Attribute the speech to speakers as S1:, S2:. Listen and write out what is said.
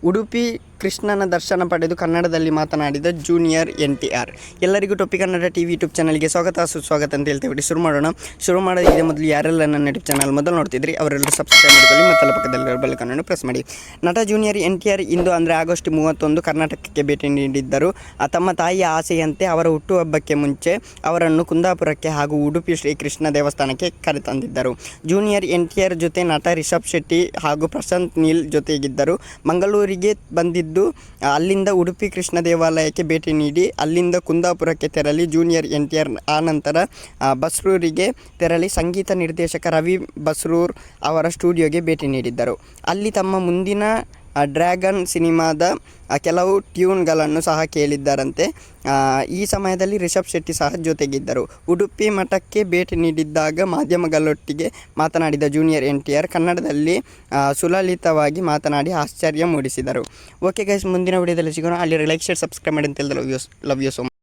S1: ಉಡುಪಿ ಕೃಷ್ಣನ ದರ್ಶನ ಪಡೆದು ಕನ್ನಡದಲ್ಲಿ ಮಾತನಾಡಿದ ಜೂನಿಯರ್ NTR. ಎಲ್ಲರಿಗೂ ಟೊಪ್ಪಿ ಕನ್ನಡ TV ಯೂಟ್ಯೂಬ್ ಚಾನಲ್ಗೆ ಸ್ವಾಗತ ಸುಸ್ವಾಗತ ಅಂತ ಹೇಳ್ತೇವೆ. ಶುರು ಮಾಡೋದಿದೆ ಮೊದಲು ಯಾರೆಲ್ಲ ನನ್ನ ಯೂಟ್ಯೂಬ್ ಚಾನಲ್ ಮೊದಲು ನೋಡ್ತಿದ್ರಿ ಅವರೆಲ್ಲರೂ ಸಬ್ಸ್ಕ್ರೈಬ್ ಮಾಡಿಕೊಳ್ಳಿ ಮತ್ತು ಪಕ್ಕದಲ್ಲಿ ಬೆಲ್ ಐಕಾನ್ ಪ್ರೆಸ್ ಮಾಡಿ. ನಟ ಜೂನಿಯರ್ NTR ಇಂದು ಅಂದರೆ ಆಗಸ್ಟ್ 31 ಕರ್ನಾಟಕಕ್ಕೆ ಭೇಟಿ ನೀಡಿದ್ದರು. ತಮ್ಮ ತಾಯಿಯ ಆಸೆಯಂತೆ ಅವರ ಹುಟ್ಟುಹಬ್ಬಕ್ಕೆ ಮುಂಚೆ ಅವರನ್ನು ಕುಂದಾಪುರಕ್ಕೆ ಹಾಗೂ ಉಡುಪಿ ಶ್ರೀ ಕೃಷ್ಣ ದೇವಸ್ಥಾನಕ್ಕೆ ಕರೆತಂದಿದ್ದರು. ಜೂನಿಯರ್ NTR ಜೊತೆ ನಟ ರಿಷಬ್ ಶೆಟ್ಟಿ ಹಾಗೂ ಪ್ರಶಾಂತ್ ನೀಲ್ ಜೊತೆಗಿದ್ದರು. ಮಂಗಳೂರಿಗೆ ಬಂದಿದ್ದು ಅಲ್ಲಿಂದ ಉಡುಪಿ ಕೃಷ್ಣ ದೇವಾಲಯಕ್ಕೆ ಭೇಟಿ ನೀಡಿ ಅಲ್ಲಿಂದ ಕುಂದಾಪುರಕ್ಕೆ ತೆರಳಿ ಜೂನಿಯರ್ NTR ಆನಂತರ ಬಸ್ರೂರಿಗೆ ತೆರಳಿ ಸಂಗೀತ ನಿರ್ದೇಶಕ ರವಿ ಬಸ್ರೂರ್ ಅವರ ಸ್ಟುಡಿಯೋಗೆ ಭೇಟಿ ನೀಡಿದ್ದರು. ಅಲ್ಲಿ ತಮ್ಮ ಮುಂದಿನ ಡ್ರ್ಯಾಗನ್ ಸಿನಿಮಾದ ಕೆಲವು ಟ್ಯೂನ್ಗಳನ್ನು ಸಹ ಕೇಳಿದ್ದಾರಂತೆ. ಈ ಸಮಯದಲ್ಲಿ ರಿಷಬ್ ಶೆಟ್ಟಿ ಸಹ ಜೊತೆಗಿದ್ದರು. ಉಡುಪಿ ಮಠಕ್ಕೆ ಭೇಟಿ ನೀಡಿದ್ದಾಗ ಮಾಧ್ಯಮಗಳೊಟ್ಟಿಗೆ ಮಾತನಾಡಿದ ಜೂನಿಯರ್ NTR ಕನ್ನಡದಲ್ಲಿ ಸುಲಲಿತವಾಗಿ ಮಾತನಾಡಿ ಆಶ್ಚರ್ಯ ಮೂಡಿಸಿದರು. ಓಕೆ ಗೈಸ್, ಮುಂದಿನ ವಿಡಿಯೋದಲ್ಲಿ ಸಿಗೋಣ. ಅಲ್ಲಿ ಲೈಕ್ ಶೇರ್ ಸಬ್ಸ್ಕ್ರೈಬ್ ಮಾಡಿ ಅಂತ ಹೇಳಿದ್ರೆ ಲವ್ ಯು ಸೊ ಮಚ್.